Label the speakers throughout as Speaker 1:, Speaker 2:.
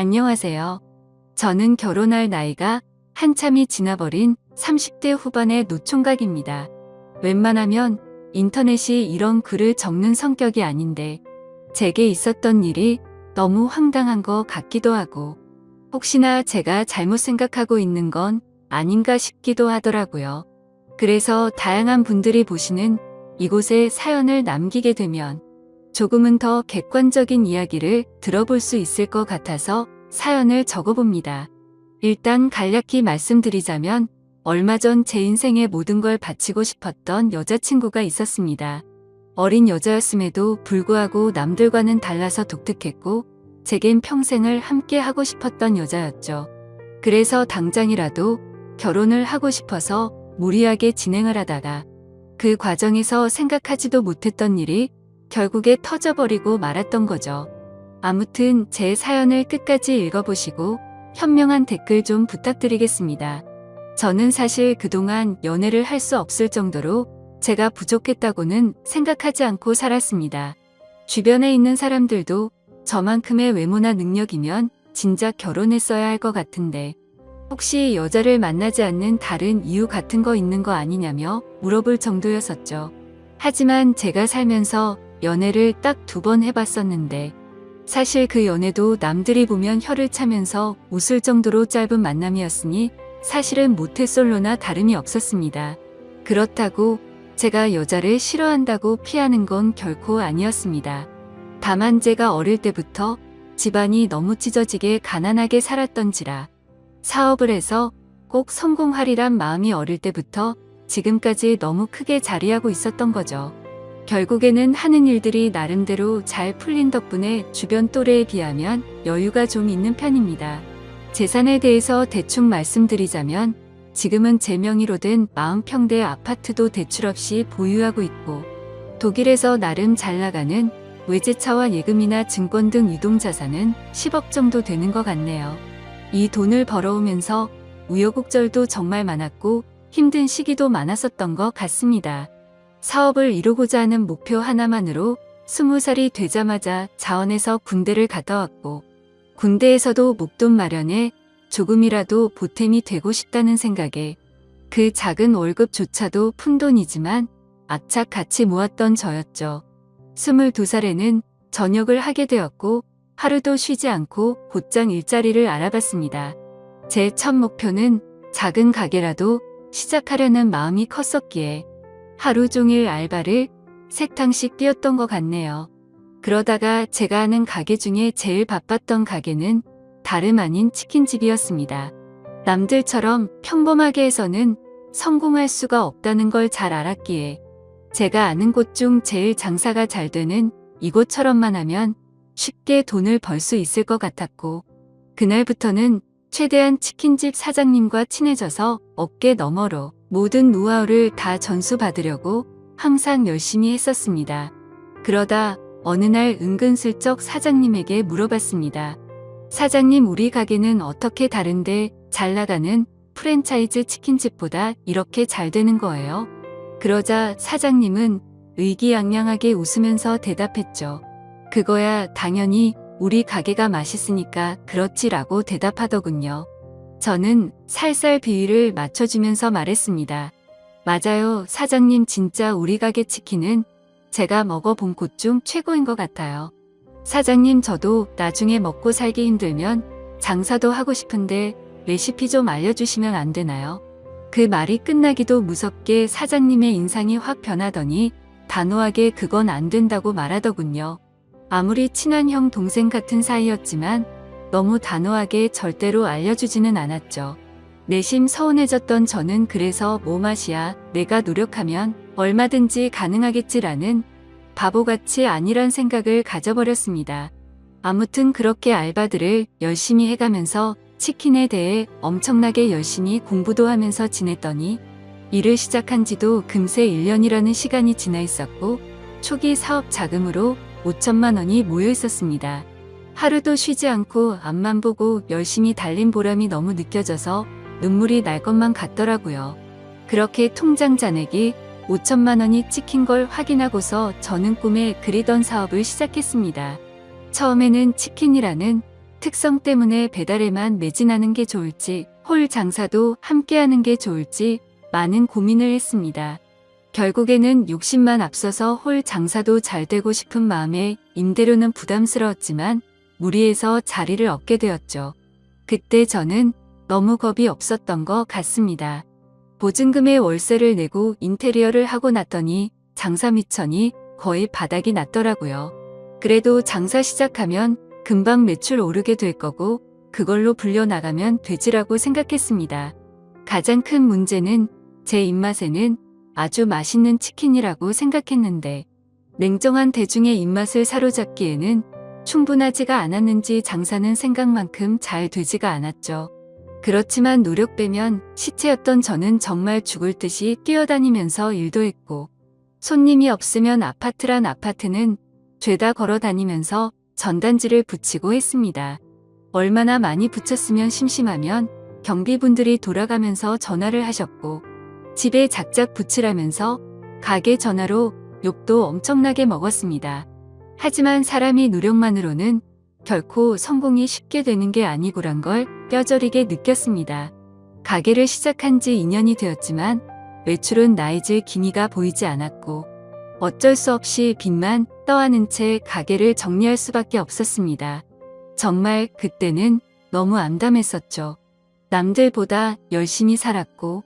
Speaker 1: 안녕하세요. 저는 결혼할 나이가 한참이 지나버린 30대 후반의 노총각입니다. 웬만하면 인터넷이 이런 글을 적는 성격이 아닌데 제게 있었던 일이 너무 황당한 것 같기도 하고 혹시나 제가 잘못 생각하고 있는 건 아닌가 싶기도 하더라고요. 그래서 다양한 분들이 보시는 이곳에 사연을 남기게 되면 조금은 더 객관적인 이야기를 들어볼 수 있을 것 같아서 사연을 적어봅니다. 일단 간략히 말씀드리자면 얼마 전 제 인생의 모든 걸 바치고 싶었던 여자친구가 있었습니다. 어린 여자였음에도 불구하고 남들과는 달라서 독특했고 제겐 평생을 함께 하고 싶었던 여자였죠. 그래서 당장이라도 결혼을 하고 싶어서 무리하게 진행을 하다가 그 과정에서 생각하지도 못했던 일이 결국에 터져버리고 말았던 거죠. 아무튼 제 사연을 끝까지 읽어보시고 현명한 댓글 좀 부탁드리겠습니다. 저는 사실 그동안 연애를 할 수 없을 정도로 제가 부족했다고는 생각하지 않고 살았습니다. 주변에 있는 사람들도 저만큼의 외모나 능력이면 진작 결혼했어야 할 것 같은데 혹시 여자를 만나지 않는 다른 이유 같은 거 있는 거 아니냐며 물어볼 정도였었죠. 하지만 제가 살면서 연애를 딱 2번 해봤었는데 사실 그 연애도 남들이 보면 혀를 차면서 웃을 정도로 짧은 만남이었으니 사실은 모태솔로나 다름이 없었습니다. 그렇다고 제가 여자를 싫어한다고 피하는 건 결코 아니었습니다. 다만 제가 어릴 때부터 집안이 너무 찢어지게 가난하게 살았던지라 사업을 해서 꼭 성공하리란 마음이 어릴 때부터 지금까지 너무 크게 자리하고 있었던 거죠. 결국에는 하는 일들이 나름대로 잘 풀린 덕분에 주변 또래에 비하면 여유가 좀 있는 편입니다. 재산에 대해서 대충 말씀드리자면 지금은 제 명의로 된 40평대 아파트도 대출 없이 보유하고 있고 독일에서 나름 잘 나가는 외제차와 예금이나 증권 등 유동자산은 10억 정도 되는 것 같네요. 이 돈을 벌어오면서 우여곡절도 정말 많았고 힘든 시기도 많았었던 것 같습니다. 사업을 이루고자 하는 목표 하나만으로 20살이 되자마자 자원해서 군대를 갔다 왔고 군대에서도 목돈 마련에 조금이라도 보탬이 되고 싶다는 생각에 그 작은 월급조차도 푼돈이지만 악착 같이 모았던 저였죠. 22살에는 전역을 하게 되었고 하루도 쉬지 않고 곧장 일자리를 알아봤습니다. 제 첫 목표는 작은 가게라도 시작하려는 마음이 컸었기에 하루 종일 알바를 3탕씩 뛰었던 것 같네요. 그러다가 제가 아는 가게 중에 제일 바빴던 가게는 다름 아닌 치킨집이었습니다. 남들처럼 평범하게 해서는 성공할 수가 없다는 걸 잘 알았기에 제가 아는 곳 중 제일 장사가 잘 되는 이곳처럼만 하면 쉽게 돈을 벌 수 있을 것 같았고 그날부터는 최대한 치킨집 사장님과 친해져서 어깨 너머로 모든 노하우를 다 전수받으려고 항상 열심히 했었습니다. 그러다 어느 날 은근슬쩍 사장님에게 물어봤습니다. 사장님, 우리 가게는 어떻게 다른데 잘 나가는 프랜차이즈 치킨집보다 이렇게 잘 되는 거예요? 그러자 사장님은 의기양양하게 웃으면서 대답했죠. 그거야 당연히 우리 가게가 맛있으니까 그렇지라고 대답하더군요. 저는 살살 비위를 맞춰주면서 말했습니다. 맞아요, 사장님, 진짜 우리 가게 치킨은 제가 먹어본 곳 중 최고인 것 같아요. 사장님, 저도 나중에 먹고 살기 힘들면 장사도 하고 싶은데 레시피 좀 알려주시면 안 되나요? 그 말이 끝나기도 무섭게 사장님의 인상이 확 변하더니 단호하게 그건 안 된다고 말하더군요. 아무리 친한 형 동생 같은 사이였지만 너무 단호하게 절대로 알려주지는 않았죠. 내심 서운해졌던 저는 그래서 뭐 맛이야, 내가 노력하면 얼마든지 가능하겠지라는 바보같이 아니란 생각을 가져버렸습니다. 아무튼 그렇게 알바들을 열심히 해가면서 치킨에 대해 엄청나게 열심히 공부도 하면서 지냈더니 일을 시작한 지도 금세 1년이라는 시간이 지나 있었고 초기 사업 자금으로 5천만 원이 모여 있었습니다. 하루도 쉬지 않고 앞만 보고 열심히 달린 보람이 너무 느껴져서 눈물이 날 것만 같더라고요. 그렇게 통장 잔액이 5천만 원이 찍힌 걸 확인하고서 저는 꿈에 그리던 사업을 시작했습니다. 처음에는 치킨이라는 특성 때문에 배달에만 매진하는 게 좋을지, 홀 장사도 함께하는 게 좋을지 많은 고민을 했습니다. 결국에는 욕심만 앞서서 홀 장사도 잘 되고 싶은 마음에 임대료는 부담스러웠지만 무리해서 자리를 얻게 되었죠. 그때 저는 너무 겁이 없었던 것 같습니다. 보증금의 월세를 내고 인테리어를 하고 났더니 장사 미천이 거의 바닥이 났더라고요. 그래도 장사 시작하면 금방 매출 오르게 될 거고 그걸로 불려나가면 되지라고 생각했습니다. 가장 큰 문제는 제 입맛에는 아주 맛있는 치킨이라고 생각했는데 냉정한 대중의 입맛을 사로잡기에는 충분하지가 않았는지 장사는 생각만큼 잘 되지가 않았죠. 그렇지만 노력 빼면 시체였던 저는 정말 죽을 듯이 뛰어다니면서 일도 했고 손님이 없으면 아파트란 아파트는 죄다 걸어 다니면서 전단지를 붙이고 했습니다. 얼마나 많이 붙였으면 심심하면 경비분들이 돌아가면서 전화를 하셨고 집에 작작 붙이라면서 가게 전화로 욕도 엄청나게 먹었습니다. 하지만 사람이 노력만으로는 결코 성공이 쉽게 되는 게 아니구란 걸 뼈저리게 느꼈습니다. 가게를 시작한 지 2년이 되었지만 매출은 나이질 기미가 보이지 않았고 어쩔 수 없이 빚만 떠안은 채 가게를 정리할 수밖에 없었습니다. 정말 그때는 너무 암담했었죠. 남들보다 열심히 살았고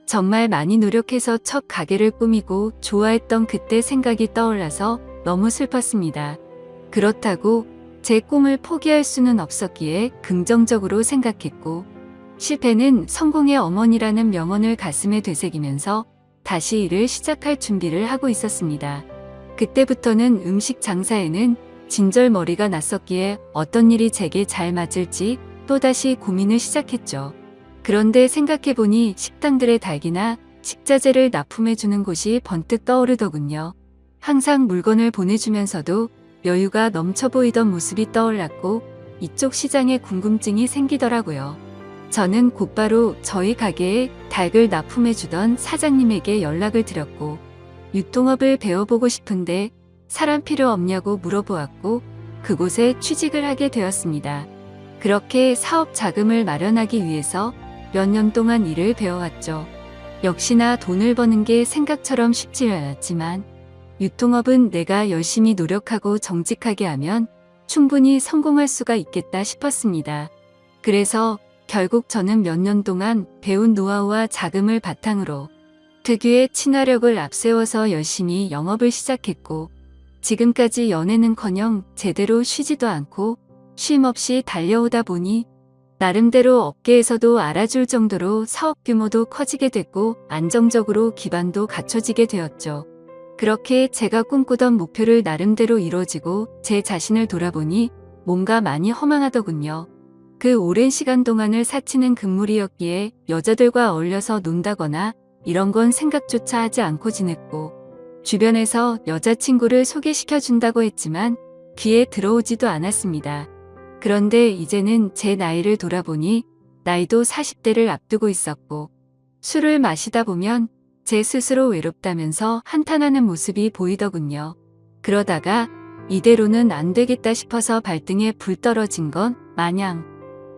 Speaker 1: 정말 많이 노력해서 첫 가게를 꾸미고 좋아했던 그때 생각이 떠올라서 너무 슬펐습니다. 그렇다고 제 꿈을 포기할 수는 없었기에 긍정적으로 생각했고 실패는 성공의 어머니라는 명언을 가슴에 되새기면서 다시 일을 시작할 준비를 하고 있었습니다. 그때부터는 음식 장사에는 진절머리가 났었기에 어떤 일이 제게 잘 맞을지 또다시 고민을 시작했죠. 그런데 생각해보니 식당들의 닭이나 식자재를 납품해주는 곳이 번뜩 떠오르더군요. 항상 물건을 보내주면서도 여유가 넘쳐 보이던 모습이 떠올랐고 이쪽 시장에 궁금증이 생기더라고요. 저는 곧바로 저희 가게에 닭을 납품해주던 사장님에게 연락을 드렸고 유통업을 배워보고 싶은데 사람 필요 없냐고 물어보았고 그곳에 취직을 하게 되었습니다. 그렇게 사업 자금을 마련하기 위해서 몇 년 동안 일을 배워왔죠. 역시나 돈을 버는 게 생각처럼 쉽지 않았지만 유통업은 내가 열심히 노력하고 정직하게 하면 충분히 성공할 수가 있겠다 싶었습니다. 그래서 결국 저는 몇 년 동안 배운 노하우와 자금을 바탕으로 특유의 친화력을 앞세워서 열심히 영업을 시작했고 지금까지 연애는커녕 제대로 쉬지도 않고 쉼 없이 달려오다 보니 나름대로 업계에서도 알아줄 정도로 사업 규모도 커지게 됐고 안정적으로 기반도 갖춰지게 되었죠. 그렇게 제가 꿈꾸던 목표를 나름대로 이루어지고 제 자신을 돌아보니 뭔가 많이 허망하더군요. 그 오랜 시간 동안을 사치는 금물이었기에 여자들과 어울려서 논다거나 이런 건 생각조차 하지 않고 지냈고 주변에서 여자친구를 소개시켜준다고 했지만 귀에 들어오지도 않았습니다. 그런데 이제는 제 나이를 돌아보니 나이도 40대를 앞두고 있었고 술을 마시다 보면 제 스스로 외롭다면서 한탄하는 모습이 보이더군요. 그러다가 이대로는 안 되겠다 싶어서 발등에 불 떨어진 건 마냥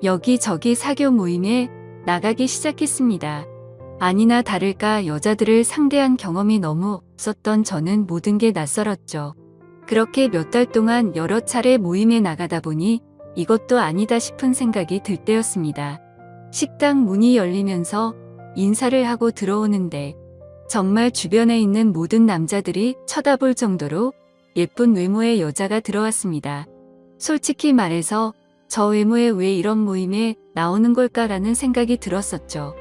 Speaker 1: 여기저기 사교 모임에 나가기 시작했습니다. 아니나 다를까 여자들을 상대한 경험이 너무 없었던 저는 모든 게 낯설었죠. 그렇게 몇 달 동안 여러 차례 모임에 나가다 보니 이것도 아니다 싶은 생각이 들 때였습니다. 식당 문이 열리면서 인사를 하고 들어오는데 정말 주변에 있는 모든 남자들이 쳐다볼 정도로 예쁜 외모의 여자가 들어왔습니다. 솔직히 말해서 저 외모에 왜 이런 모임에 나오는 걸까라는 생각이 들었었죠.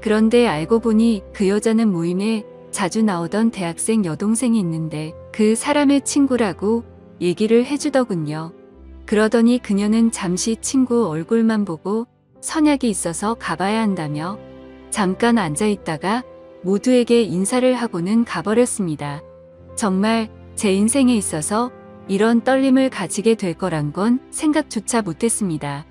Speaker 1: 그런데 알고 보니 그 여자는 모임에 자주 나오던 대학생 여동생이 있는데 그 사람의 친구라고 얘기를 해주더군요. 그러더니 그녀는 잠시 친구 얼굴만 보고 선약이 있어서 가봐야 한다며 잠깐 앉아있다가 모두에게 인사를 하고는 가버렸습니다. 정말 제 인생에 있어서 이런 떨림을 가지게 될 거란 건 생각조차 못했습니다.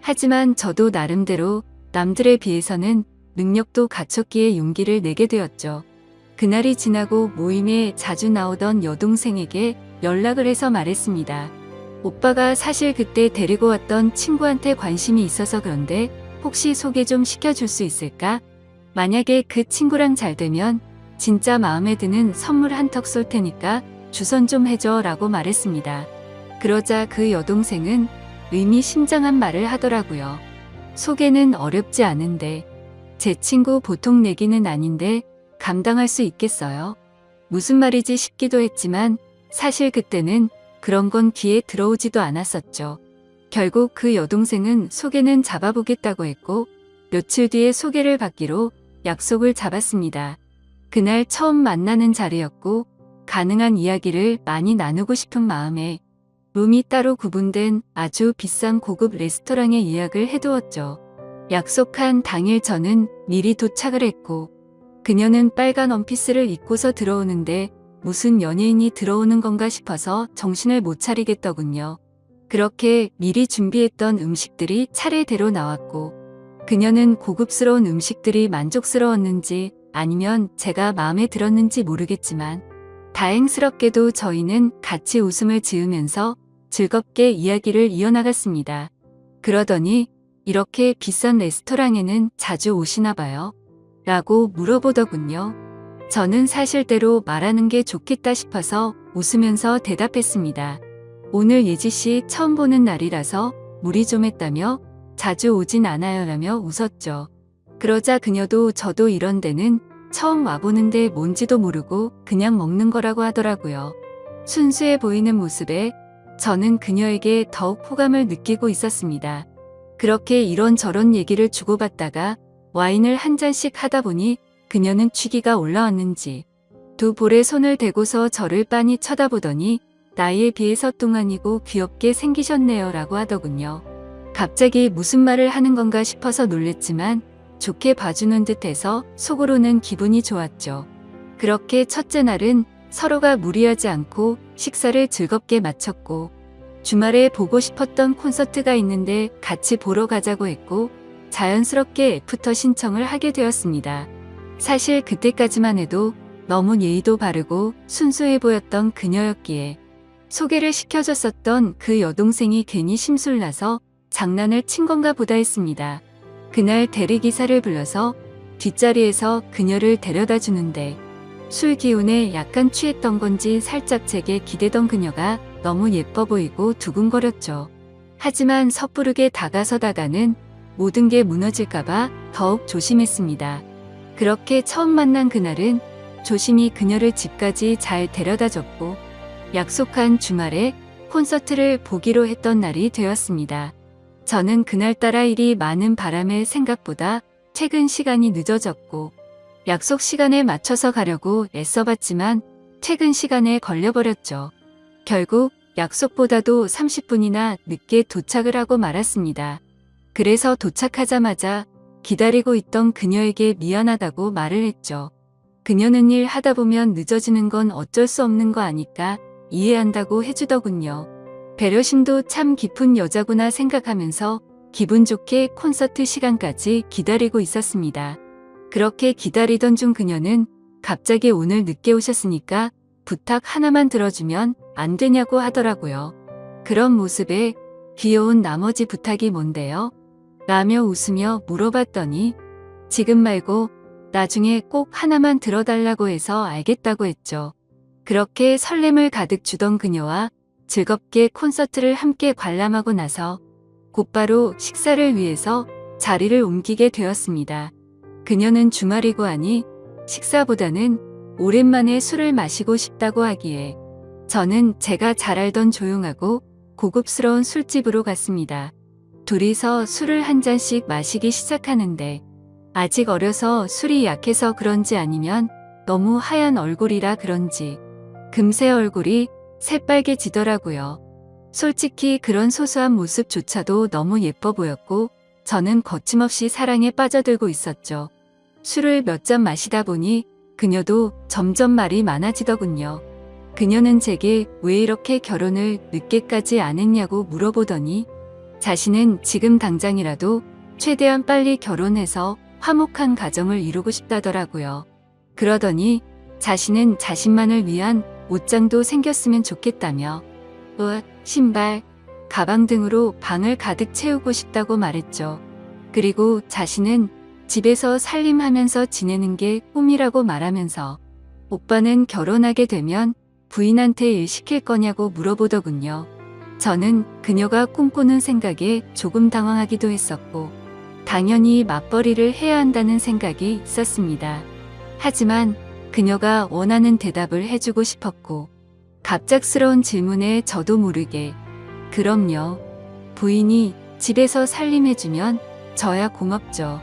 Speaker 1: 하지만 저도 나름대로 남들에 비해서는 능력도 갖췄기에 용기를 내게 되었죠. 그날이 지나고 모임에 자주 나오던 여동생에게 연락을 해서 말했습니다. 오빠가 사실 그때 데리고 왔던 친구한테 관심이 있어서 그런데 혹시 소개 좀 시켜줄 수 있을까? 만약에 그 친구랑 잘 되면 진짜 마음에 드는 선물 한턱 쏠 테니까 주선 좀 해줘 라고 말했습니다. 그러자 그 여동생은 의미심장한 말을 하더라고요. 소개는 어렵지 않은데 제 친구 보통 내기는 아닌데 감당할 수 있겠어요? 무슨 말이지 싶기도 했지만 사실 그때는 그런 건 귀에 들어오지도 않았었죠. 결국 그 여동생은 소개는 잡아보겠다고 했고 며칠 뒤에 소개를 받기로 약속을 잡았습니다. 그날 처음 만나는 자리였고 가능한 이야기를 많이 나누고 싶은 마음에 룸이 따로 구분된 아주 비싼 고급 레스토랑에 예약을 해두었죠. 약속한 당일 저는 미리 도착을 했고 그녀는 빨간 원피스를 입고서 들어오는데 무슨 연예인이 들어오는 건가 싶어서 정신을 못 차리겠더군요. 그렇게 미리 준비했던 음식들이 차례대로 나왔고 그녀는 고급스러운 음식들이 만족스러웠는지 아니면 제가 마음에 들었는지 모르겠지만 다행스럽게도 저희는 같이 웃음을 지으면서 즐겁게 이야기를 이어나갔습니다. 그러더니 이렇게 비싼 레스토랑에는 자주 오시나 봐요? 라고 물어보더군요. 저는 사실대로 말하는 게 좋겠다 싶어서 웃으면서 대답했습니다. 오늘 예지씨 처음 보는 날이라서 무리 좀 했다며 자주 오진 않아요 라며 웃었죠. 그러자 그녀도 저도 이런 데는 처음 와보는데 뭔지도 모르고 그냥 먹는 거라고 하더라고요. 순수해 보이는 모습에 저는 그녀에게 더욱 호감을 느끼고 있었습니다. 그렇게 이런저런 얘기를 주고받다가 와인을 한 잔씩 하다 보니 그녀는 취기가 올라왔는지 두 볼에 손을 대고서 저를 빤히 쳐다보더니 나이에 비해서 뚱아니고 귀엽게 생기셨네요 라고 하더군요. 갑자기 무슨 말을 하는 건가 싶어서 놀랬지만 좋게 봐주는 듯해서 속으로는 기분이 좋았죠. 그렇게 첫째 날은 서로가 무리하지 않고 식사를 즐겁게 마쳤고 주말에 보고 싶었던 콘서트가 있는데 같이 보러 가자고 했고 자연스럽게 애프터 신청을 하게 되었습니다. 사실 그때까지만 해도 너무 예의도 바르고 순수해 보였던 그녀였기에 소개를 시켜줬었던 그 여동생이 괜히 심술나서 장난을 친 건가 보다 했습니다. 그날 대리기사를 불러서 뒷자리에서 그녀를 데려다 주는데 술 기운에 약간 취했던 건지 살짝 제게 기대던 그녀가 너무 예뻐 보이고 두근거렸죠. 하지만 섣부르게 다가서다가는 모든 게 무너질까봐 더욱 조심했습니다. 그렇게 처음 만난 그날은 조심히 그녀를 집까지 잘 데려다 줬고 약속한 주말에 콘서트를 보기로 했던 날이 되었습니다. 저는 그날따라 일이 많은 바람에 생각보다 퇴근 시간이 늦어졌고 약속 시간에 맞춰서 가려고 애써봤지만 퇴근 시간에 걸려버렸죠. 결국 약속보다도 30분이나 늦게 도착을 하고 말았습니다. 그래서 도착하자마자 기다리고 있던 그녀에게 미안하다고 말을 했죠. 그녀는 일 하다 보면 늦어지는 건 어쩔 수 없는 거 아니까 이해한다고 해주더군요. 배려심도 참 깊은 여자구나 생각하면서 기분 좋게 콘서트 시간까지 기다리고 있었습니다. 그렇게 기다리던 중 그녀는 갑자기 오늘 늦게 오셨으니까 부탁 하나만 들어주면 안 되냐고 하더라고요. 그런 모습에 귀여운 나머지 부탁이 뭔데요? 라며 웃으며 물어봤더니 지금 말고 나중에 꼭 하나만 들어달라고 해서 알겠다고 했죠. 그렇게 설렘을 가득 주던 그녀와 즐겁게 콘서트를 함께 관람하고 나서 곧바로 식사를 위해서 자리를 옮기게 되었습니다. 그녀는 주말이고 하니 식사보다는 오랜만에 술을 마시고 싶다고 하기에 저는 제가 잘 알던 조용하고 고급스러운 술집으로 갔습니다. 둘이서 술을 한 잔씩 마시기 시작하는데 아직 어려서 술이 약해서 그런지 아니면 너무 하얀 얼굴이라 그런지 금세 얼굴이 새빨개지더라고요. 솔직히 그런 소소한 모습조차도 너무 예뻐 보였고 저는 거침없이 사랑에 빠져들고 있었죠. 술을 몇 잔 마시다 보니 그녀도 점점 말이 많아지더군요. 그녀는 제게 왜 이렇게 결혼을 늦게까지 안 했냐고 물어보더니 자신은 지금 당장이라도 최대한 빨리 결혼해서 화목한 가정을 이루고 싶다더라고요. 그러더니 자신은 자신만을 위한 옷장도 생겼으면 좋겠다며 옷, 신발, 가방 등으로 방을 가득 채우고 싶다고 말했죠. 그리고 자신은 집에서 살림하면서 지내는 게 꿈이라고 말하면서 오빠는 결혼하게 되면 부인한테 일 시킬 거냐고 물어보더군요. 저는 그녀가 꿈꾸는 생각에 조금 당황하기도 했었고 당연히 맞벌이를 해야 한다는 생각이 있었습니다. 하지만 그녀가 원하는 대답을 해주고 싶었고 갑작스러운 질문에 저도 모르게 그럼요. 부인이 집에서 살림해주면 저야 고맙죠.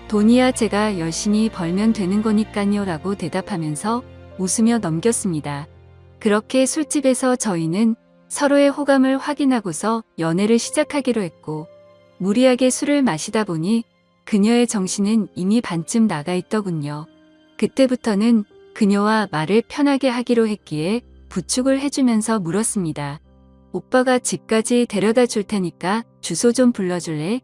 Speaker 1: 돈이야 제가 열심히 벌면 되는 거니까요 라고 대답하면서 웃으며 넘겼습니다. 그렇게 술집에서 저희는 서로의 호감을 확인하고서 연애를 시작하기로 했고 무리하게 술을 마시다 보니 그녀의 정신은 이미 반쯤 나가 있더군요. 그때부터는 그녀와 말을 편하게 하기로 했기에 부축을 해주면서 물었습니다. 오빠가 집까지 데려다 줄 테니까 주소 좀 불러줄래?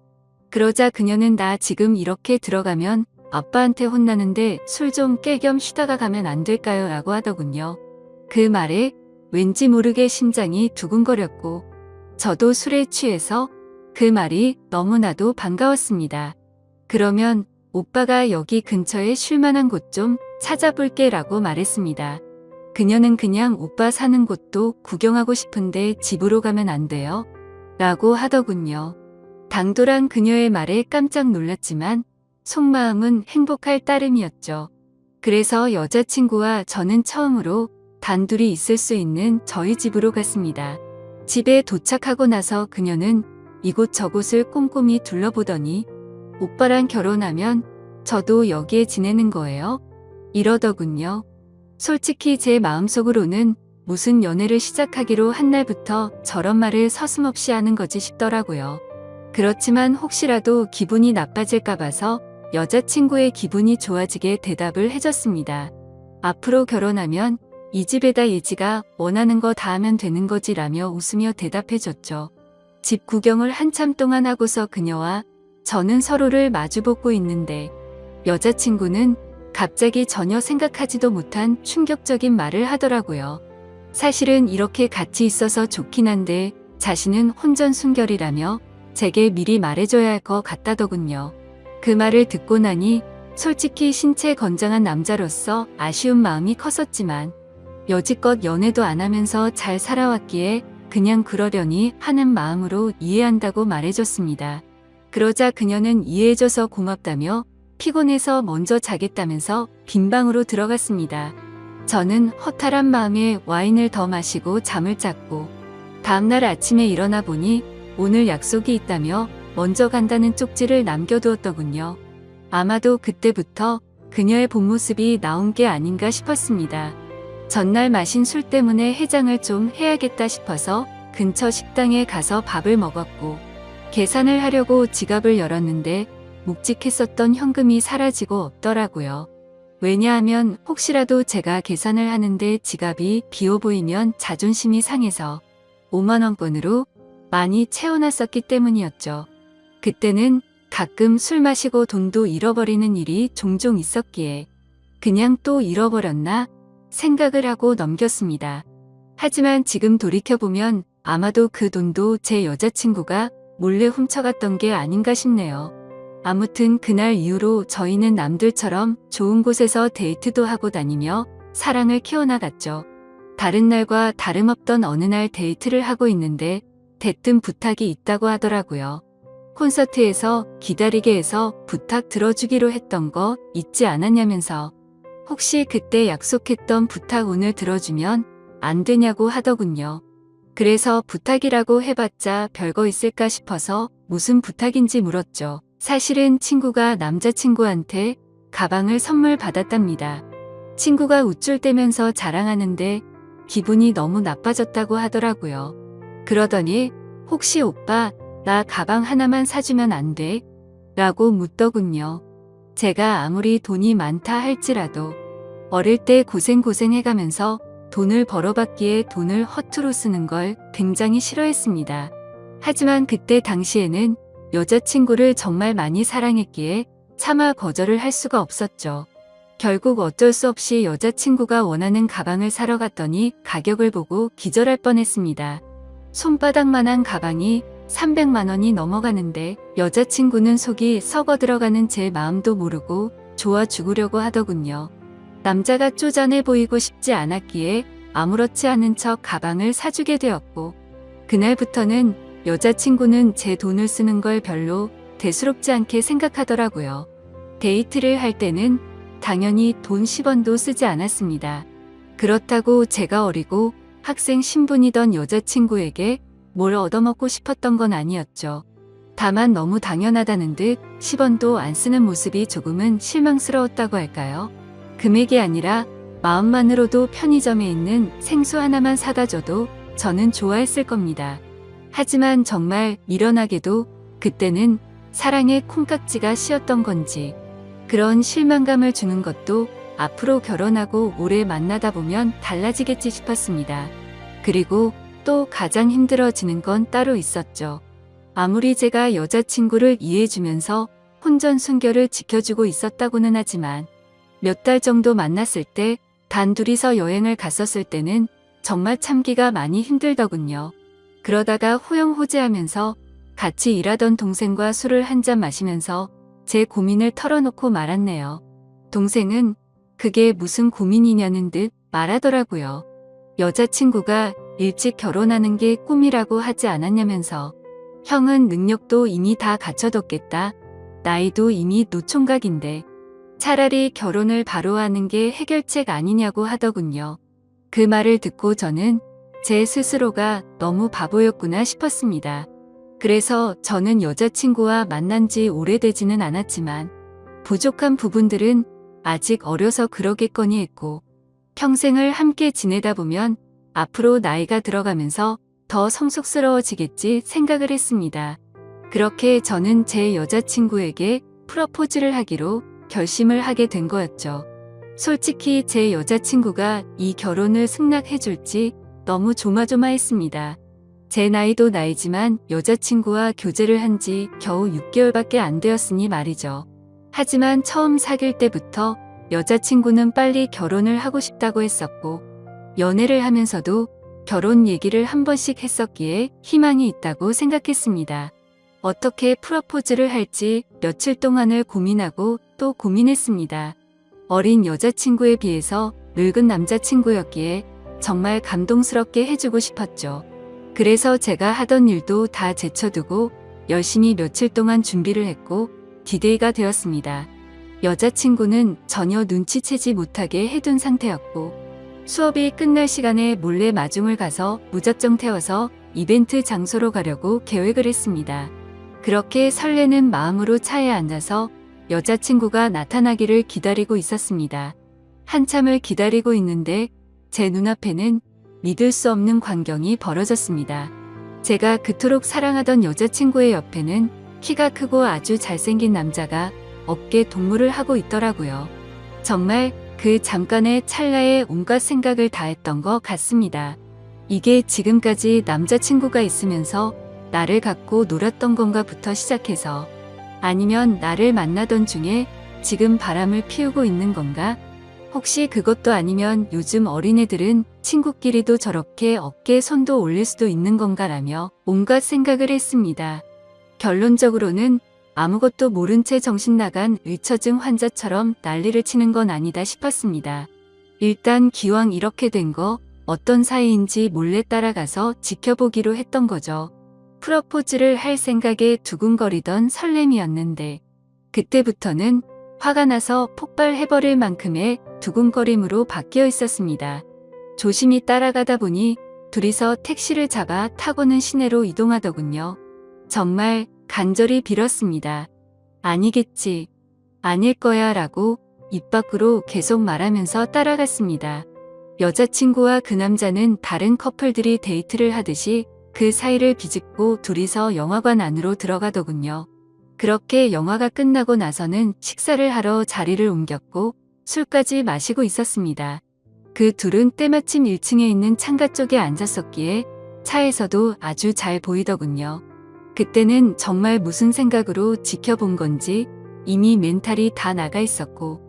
Speaker 1: 그러자 그녀는 나 지금 이렇게 들어가면 아빠한테 혼나는데 술 좀 깨 겸 쉬다가 가면 안 될까요? 라고 하더군요. 그 말에 왠지 모르게 심장이 두근거렸고 저도 술에 취해서 그 말이 너무나도 반가웠습니다. 그러면 오빠가 여기 근처에 쉴 만한 곳 좀 찾아볼게 라고 말했습니다. 그녀는 그냥 오빠 사는 곳도 구경하고 싶은데 집으로 가면 안 돼요? 라고 하더군요. 당돌한 그녀의 말에 깜짝 놀랐지만 속마음은 행복할 따름이었죠. 그래서 여자친구와 저는 처음으로 단둘이 있을 수 있는 저희 집으로 갔습니다. 집에 도착하고 나서 그녀는 이곳저곳을 꼼꼼히 둘러보더니 오빠랑 결혼하면 저도 여기에 지내는 거예요? 이러더군요. 솔직히 제 마음속으로는 무슨 연애를 시작하기로 한 날부터 저런 말을 서슴없이 하는 거지 싶더라고요. 그렇지만 혹시라도 기분이 나빠질까 봐서 여자친구의 기분이 좋아지게 대답을 해줬습니다. 앞으로 결혼하면 이 집에다 예지가 원하는 거 다 하면 되는 거지라며 웃으며 대답해줬죠. 집 구경을 한참 동안 하고서 그녀와 저는 서로를 마주보고 있는데 여자친구는 갑자기 전혀 생각하지도 못한 충격적인 말을 하더라고요. 사실은 이렇게 같이 있어서 좋긴 한데 자신은 혼전순결이라며 제게 미리 말해줘야 할 것 같다더군요. 그 말을 듣고 나니 솔직히 신체 건장한 남자로서 아쉬운 마음이 컸었지만 여지껏 연애도 안 하면서 잘 살아왔기에 그냥 그러려니 하는 마음으로 이해한다고 말해줬습니다. 그러자 그녀는 이해해줘서 고맙다며 피곤해서 먼저 자겠다면서 빈 방으로 들어갔습니다. 저는 허탈한 마음에 와인을 더 마시고 잠을 잤고 다음날 아침에 일어나 보니 오늘 약속이 있다며 먼저 간다는 쪽지를 남겨두었더군요. 아마도 그때부터 그녀의 본 모습이 나온 게 아닌가 싶었습니다. 전날 마신 술 때문에 해장을 좀 해야겠다 싶어서 근처 식당에 가서 밥을 먹었고 계산을 하려고 지갑을 열었는데 묵직했었던 현금이 사라지고 없더라고요. 왜냐하면 혹시라도 제가 계산을 하는데 지갑이 비어 보이면 자존심이 상해서 5만원권으로 많이 채워놨었기 때문이었죠. 그때는 가끔 술 마시고 돈도 잃어버리는 일이 종종 있었기에 그냥 또 잃어버렸나 생각을 하고 넘겼습니다. 하지만 지금 돌이켜보면 아마도 그 돈도 제 여자친구가 몰래 훔쳐갔던 게 아닌가 싶네요. 아무튼 그날 이후로 저희는 남들처럼 좋은 곳에서 데이트도 하고 다니며 사랑을 키워나갔죠. 다른 날과 다름없던 어느 날 데이트를 하고 있는데 대뜸 부탁이 있다고 하더라고요. 콘서트에서 기다리게 해서 부탁 들어주기로 했던 거 잊지 않았냐면서 혹시 그때 약속했던 부탁 오늘 들어주면 안 되냐고 하더군요. 그래서 부탁이라고 해봤자 별거 있을까 싶어서 무슨 부탁인지 물었죠. 사실은 친구가 남자친구한테 가방을 선물 받았답니다. 친구가 우쭐대면서 자랑하는데 기분이 너무 나빠졌다고 하더라고요. 그러더니 혹시 오빠 나 가방 하나만 사주면 안 돼? 라고 묻더군요. 제가 아무리 돈이 많다 할지라도 어릴 때 고생해가면서 돈을 벌어봤기에 돈을 허투루 쓰는 걸 굉장히 싫어했습니다. 하지만 그때 당시에는 여자친구를 정말 많이 사랑했기에 차마 거절을 할 수가 없었죠. 결국 어쩔 수 없이 여자친구가 원하는 가방을 사러 갔더니 가격을 보고 기절할 뻔했습니다. 손바닥만한 가방이 300만 원이 넘어가는데 여자친구는 속이 썩어 들어가는 제 마음도 모르고 좋아 죽으려고 하더군요. 남자가 쪼잔해 보이고 싶지 않았기에 아무렇지 않은 척 가방을 사주게 되었고, 그날부터는 여자친구는 제 돈을 쓰는 걸 별로 대수롭지 않게 생각하더라고요. 데이트를 할 때는 당연히 돈 10원도 쓰지 않았습니다. 그렇다고 제가 어리고 학생 신분이던 여자친구에게 뭘 얻어먹고 싶었던 건 아니었죠. 다만 너무 당연하다는 듯 10원도 안 쓰는 모습이 조금은 실망스러웠다고 할까요? 금액이 아니라 마음만으로도 편의점에 있는 생수 하나만 사다 줘도 저는 좋아했을 겁니다. 하지만 정말 미련하게도 그때는 사랑의 콩깍지가 씌었던 건지 그런 실망감을 주는 것도 앞으로 결혼하고 오래 만나다 보면 달라지겠지 싶었습니다. 그리고 또 가장 힘들어지는 건 따로 있었죠. 아무리 제가 여자친구를 이해해주면서 혼전순결을 지켜주고 있었다고는 하지만 몇 달 정도 만났을 때 단둘이서 여행을 갔었을 때는 정말 참기가 많이 힘들더군요. 그러다가 호영호재하면서 같이 일하던 동생과 술을 한잔 마시면서 제 고민을 털어놓고 말았네요. 동생은 그게 무슨 고민이냐는 듯 말하더라고요. 여자친구가 일찍 결혼하는 게 꿈이라고 하지 않았냐면서. 형은 능력도 이미 다 갖춰뒀겠다. 나이도 이미 노총각인데 차라리 결혼을 바로 하는 게 해결책 아니냐고 하더군요. 그 말을 듣고 저는 제 스스로가 너무 바보였구나 싶었습니다. 그래서 저는 여자친구와 만난 지 오래되지는 않았지만 부족한 부분들은 아직 어려서 그러겠거니 했고, 평생을 함께 지내다 보면 앞으로 나이가 들어가면서 더 성숙스러워지겠지 생각을 했습니다. 그렇게 저는 제 여자친구에게 프러포즈를 하기로 결심을 하게 된 거였죠. 솔직히 제 여자친구가 이 결혼을 승낙해줄지 너무 조마조마했습니다. 제 나이도 나이지만 여자친구와 교제를 한 지 겨우 6개월밖에 안 되었으니 말이죠. 하지만 처음 사귈 때부터 여자친구는 빨리 결혼을 하고 싶다고 했었고, 연애를 하면서도 결혼 얘기를 한 번씩 했었기에 희망이 있다고 생각했습니다. 어떻게 프러포즈를 할지 며칠 동안을 고민하고 또 고민했습니다. 어린 여자친구에 비해서 늙은 남자친구였기에 정말 감동스럽게 해주고 싶었죠. 그래서 제가 하던 일도 다 제쳐두고 열심히 며칠 동안 준비를 했고 디데이가 되었습니다. 여자친구는 전혀 눈치채지 못하게 해둔 상태였고, 수업이 끝날 시간에 몰래 마중을 가서 무작정 태워서 이벤트 장소로 가려고 계획을 했습니다. 그렇게 설레는 마음으로 차에 앉아서 여자친구가 나타나기를 기다리고 있었습니다. 한참을 기다리고 있는데 제 눈앞에는 믿을 수 없는 광경이 벌어졌습니다. 제가 그토록 사랑하던 여자친구의 옆에는 키가 크고 아주 잘생긴 남자가 어깨 동무를 하고 있더라고요. 정말 그 잠깐의 찰나에 온갖 생각을 다했던 것 같습니다. 이게 지금까지 남자친구가 있으면서 나를 갖고 놀았던 건가부터 시작해서, 아니면 나를 만나던 중에 지금 바람을 피우고 있는 건가? 혹시 그것도 아니면 요즘 어린애들은 친구끼리도 저렇게 어깨에 손도 올릴 수도 있는 건가라며 온갖 생각을 했습니다. 결론적으로는 아무것도 모른 채 정신 나간 의처증 환자처럼 난리를 치는 건 아니다 싶었습니다. 일단 기왕 이렇게 된 거 어떤 사이인지 몰래 따라가서 지켜보기로 했던 거죠. 프러포즈를 할 생각에 두근거리던 설렘이었는데 그때부터는 화가 나서 폭발해버릴 만큼의 두근거림으로 바뀌어 있었습니다. 조심히 따라가다 보니 둘이서 택시를 잡아 타고는 시내로 이동하더군요. 정말 간절히 빌었습니다. 아니겠지, 아닐 거야 라고 입 밖으로 계속 말하면서 따라갔습니다. 여자친구와 그 남자는 다른 커플들이 데이트를 하듯이 그 사이를 비집고 둘이서 영화관 안으로 들어가더군요. 그렇게 영화가 끝나고 나서는 식사를 하러 자리를 옮겼고 술까지 마시고 있었습니다. 그 둘은 때마침 1층에 있는 창가 쪽에 앉았었기에 차에서도 아주 잘 보이더군요. 그때는 정말 무슨 생각으로 지켜본 건지 이미 멘탈이 다 나가 있었고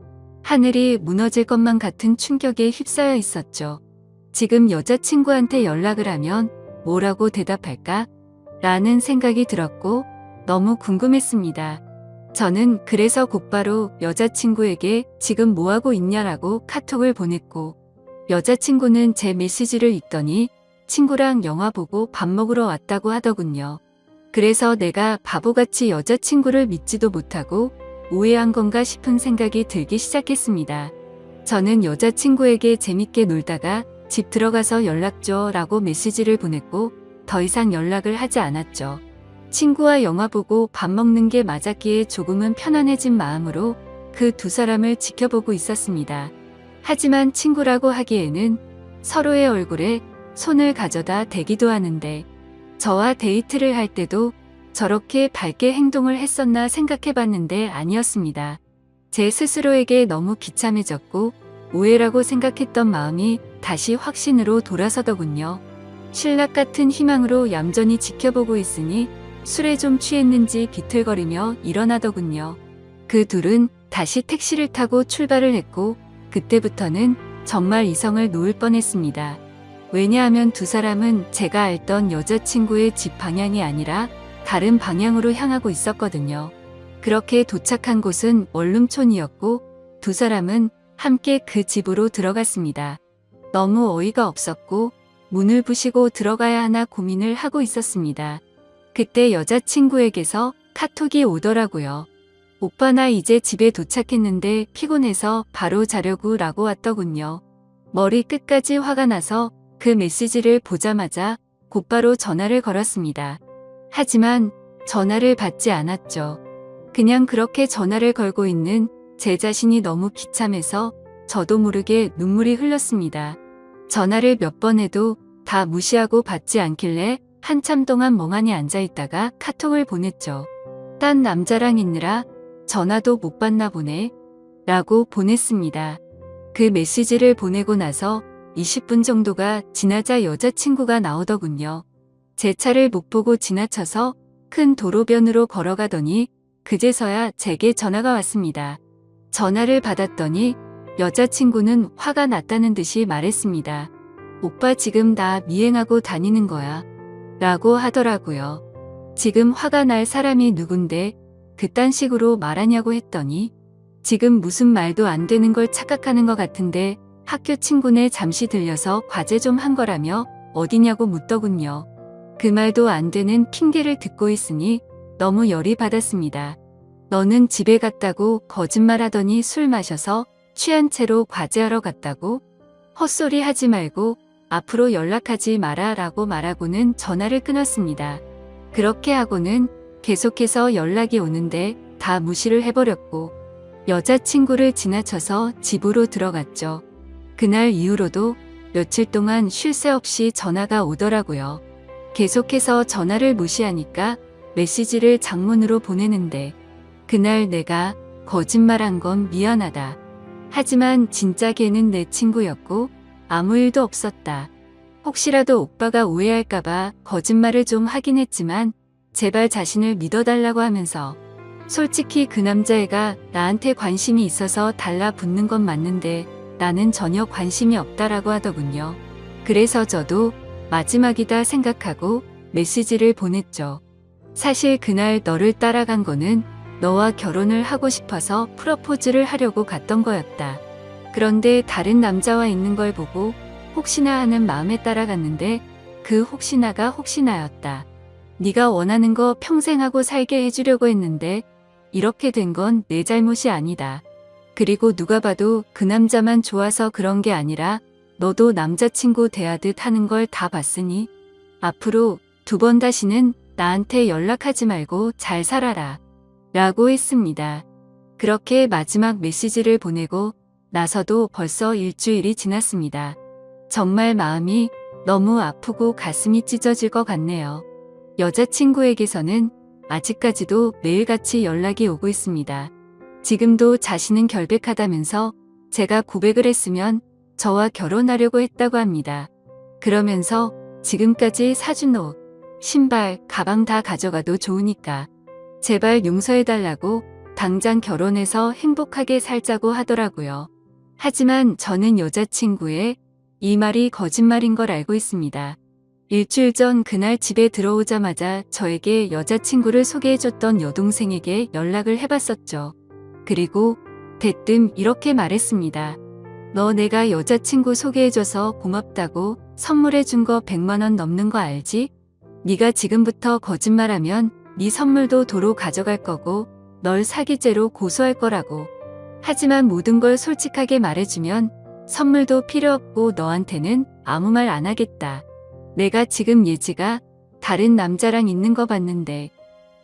Speaker 1: 하늘이 무너질 것만 같은 충격에 휩싸여 있었죠. 지금 여자친구한테 연락을 하면 뭐라고 대답할까? 라는 생각이 들었고 너무 궁금했습니다. 저는 그래서 곧바로 여자친구에게 지금 뭐하고 있냐라고 카톡을 보냈고 여자친구는 제 메시지를 읽더니 친구랑 영화 보고 밥 먹으러 왔다고 하더군요. 그래서 내가 바보같이 여자친구를 믿지도 못하고 오해한 건가 싶은 생각이 들기 시작했습니다. 저는 여자친구에게 재밌게 놀다가 집 들어가서 연락 줘 라고 메시지를 보냈고 더 이상 연락을 하지 않았죠. 친구와 영화 보고 밥 먹는 게 맞았기에 조금은 편안해진 마음으로 그 두 사람을 지켜보고 있었습니다. 하지만 친구라고 하기에는 서로의 얼굴에 손을 가져다 대기도 하는데 저와 데이트를 할 때도 저렇게 밝게 행동을 했었나 생각해봤는데 아니었습니다. 제 스스로에게 너무 비참해졌고 오해라고 생각했던 마음이 다시 확신으로 돌아서더군요. 신락 같은 희망으로 얌전히 지켜보고 있으니 술에 좀 취했는지 비틀거리며 일어나더군요. 그 둘은 다시 택시를 타고 출발을 했고 그때부터는 정말 이성을 놓을 뻔했습니다. 왜냐하면 두 사람은 제가 알던 여자친구의 집 방향이 아니라 다른 방향으로 향하고 있었거든요. 그렇게 도착한 곳은 원룸촌이었고 두 사람은 함께 그 집으로 들어갔습니다. 너무 어이가 없었고 문을 부시고 들어가야 하나 고민을 하고 있었습니다. 그때 여자친구에게서 카톡이 오더라고요. 오빠 나 이제 집에 도착했는데 피곤해서 바로 자려고 라고 왔더군요. 머리 끝까지 화가 나서 그 메시지를 보자마자 곧바로 전화를 걸었습니다. 하지만 전화를 받지 않았죠. 그냥 그렇게 전화를 걸고 있는 제 자신이 너무 비참해서 저도 모르게 눈물이 흘렀습니다. 전화를 몇 번 해도 다 무시하고 받지 않길래 한참 동안 멍하니 앉아있다가 카톡을 보냈죠. 딴 남자랑 있느라 전화도 못 받나 보네 라고 보냈습니다. 그 메시지를 보내고 나서 20분 정도가 지나자 여자친구가 나오더군요. 제 차를 못 보고 지나쳐서 큰 도로변으로 걸어가더니 그제서야 제게 전화가 왔습니다. 전화를 받았더니 여자친구는 화가 났다는 듯이 말했습니다. 오빠 지금 나 미행하고 다니는 거야 라고 하더라고요. 지금 화가 날 사람이 누군데 그딴 식으로 말하냐고 했더니 지금 무슨 말도 안 되는 걸 착각하는 것 같은데 학교 친구네 잠시 들려서 과제 좀 한 거라며 어디냐고 묻더군요. 그 말도 안 되는 핑계를 듣고 있으니 너무 열이 받았습니다. 너는 집에 갔다고 거짓말하더니 술 마셔서 취한 채로 과제하러 갔다고? 헛소리 하지 말고 앞으로 연락하지 마라 라고 말하고는 전화를 끊었습니다. 그렇게 하고는 계속해서 연락이 오는데 다 무시를 해버렸고 여자친구를 지나쳐서 집으로 들어갔죠. 그날 이후로도 며칠 동안 쉴 새 없이 전화가 오더라고요. 계속해서 전화를 무시하니까 메시지를 장문으로 보내는데 그날 내가 거짓말한 건 미안하다. 하지만 진짜 걔는 내 친구였고 아무 일도 없었다. 혹시라도 오빠가 오해할까봐 거짓말을 좀 하긴 했지만 제발 자신을 믿어달라고 하면서 솔직히 그 남자애가 나한테 관심이 있어서 달라붙는 건 맞는데 나는 전혀 관심이 없다라고 하더군요. 그래서 저도 마지막이다 생각하고 메시지를 보냈죠. 사실 그날 너를 따라간 거는 너와 결혼을 하고 싶어서 프러포즈를 하려고 갔던 거였다. 그런데 다른 남자와 있는 걸 보고 혹시나 하는 마음에 따라갔는데 그 혹시나가 혹시나였다. 네가 원하는 거 평생 하고 살게 해주려고 했는데 이렇게 된 건 내 잘못이 아니다. 그리고 누가 봐도 그 남자만 좋아서 그런 게 아니라 너도 남자친구 대하듯 하는 걸 다 봤으니 앞으로 2번 다시는 나한테 연락하지 말고 잘 살아라 라고 했습니다. 그렇게 마지막 메시지를 보내고 나서도 벌써 일주일이 지났습니다. 정말 마음이 너무 아프고 가슴이 찢어질 것 같네요. 여자친구에게서는 아직까지도 매일같이 연락이 오고 있습니다. 지금도 자신은 결백하다면서 제가 고백을 했으면 저와 결혼하려고 했다고 합니다. 그러면서 지금까지 사준 옷, 신발, 가방 다 가져가도 좋으니까 제발 용서해달라고 당장 결혼해서 행복하게 살자고 하더라고요. 하지만 저는 여자친구의 이 말이 거짓말인 걸 알고 있습니다. 일주일 전 그날 집에 들어오자마자 저에게 여자친구를 소개해줬던 여동생에게 연락을 해봤었죠. 그리고 대뜸 이렇게 말했습니다. 너 내가 여자친구 소개해줘서 고맙다고 선물해준 거 100만 원 넘는 거 알지? 네가 지금부터 거짓말하면 네 선물도 도로 가져갈 거고 널 사기죄로 고소할 거라고. 하지만 모든 걸 솔직하게 말해주면 선물도 필요 없고 너한테는 아무 말 안 하겠다. 내가 지금 예지가 다른 남자랑 있는 거 봤는데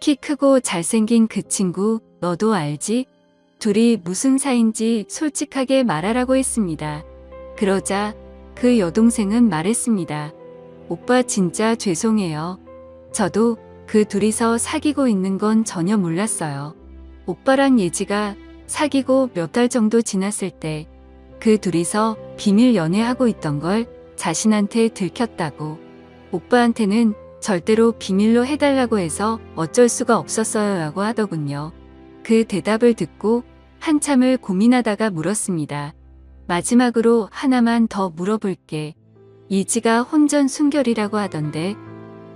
Speaker 1: 키 크고 잘생긴 그 친구 너도 알지? 둘이 무슨 사이인지 솔직하게 말하라고 했습니다. 그러자 그 여동생은 말했습니다. 오빠 진짜 죄송해요. 저도 그 둘이서 사귀고 있는 건 전혀 몰랐어요. 오빠랑 예지가 사귀고 몇 달 정도 지났을 때 그 둘이서 비밀 연애하고 있던 걸 자신한테 들켰다고. 오빠한테는 절대로 비밀로 해달라고 해서 어쩔 수가 없었어요 라고 하더군요. 그 대답을 듣고 한참을 고민하다가 물었습니다. 마지막으로 하나만 더 물어볼게. 예지가 혼전 순결이라고 하던데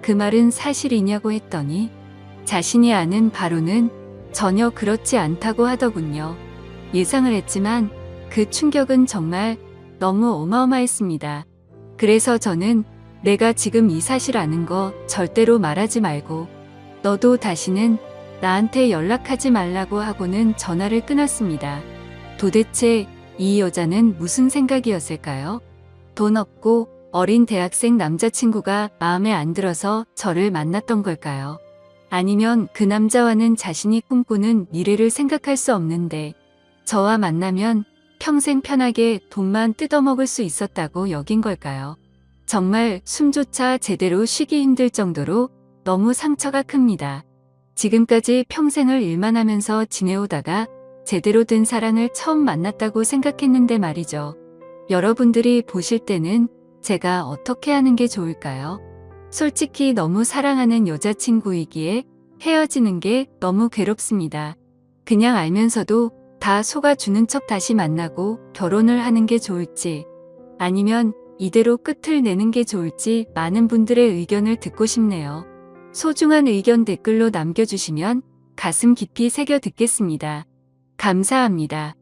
Speaker 1: 그 말은 사실이냐고 했더니 자신이 아는 바로는 전혀 그렇지 않다고 하더군요. 예상을 했지만 그 충격은 정말 너무 어마어마했습니다. 그래서 저는 내가 지금 이 사실 아는 거 절대로 말하지 말고 너도 다시는 나한테 연락하지 말라고 하고는 전화를 끊었습니다. 도대체 이 여자는 무슨 생각이었을까요? 돈 없고 어린 대학생 남자친구가 마음에 안 들어서 저를 만났던 걸까요? 아니면 그 남자와는 자신이 꿈꾸는 미래를 생각할 수 없는데 저와 만나면 평생 편하게 돈만 뜯어먹을 수 있었다고 여긴 걸까요? 정말 숨조차 제대로 쉬기 힘들 정도로 너무 상처가 큽니다. 지금까지 평생을 일만 하면서 지내오다가 제대로 된 사랑을 처음 만났다고 생각했는데 말이죠. 여러분들이 보실 때는 제가 어떻게 하는 게 좋을까요? 솔직히 너무 사랑하는 여자친구이기에 헤어지는 게 너무 괴롭습니다. 그냥 알면서도 다 속아주는 척 다시 만나고 결혼을 하는 게 좋을지 아니면 이대로 끝을 내는 게 좋을지 많은 분들의 의견을 듣고 싶네요. 소중한 의견 댓글로 남겨주시면 가슴 깊이 새겨 듣겠습니다. 감사합니다.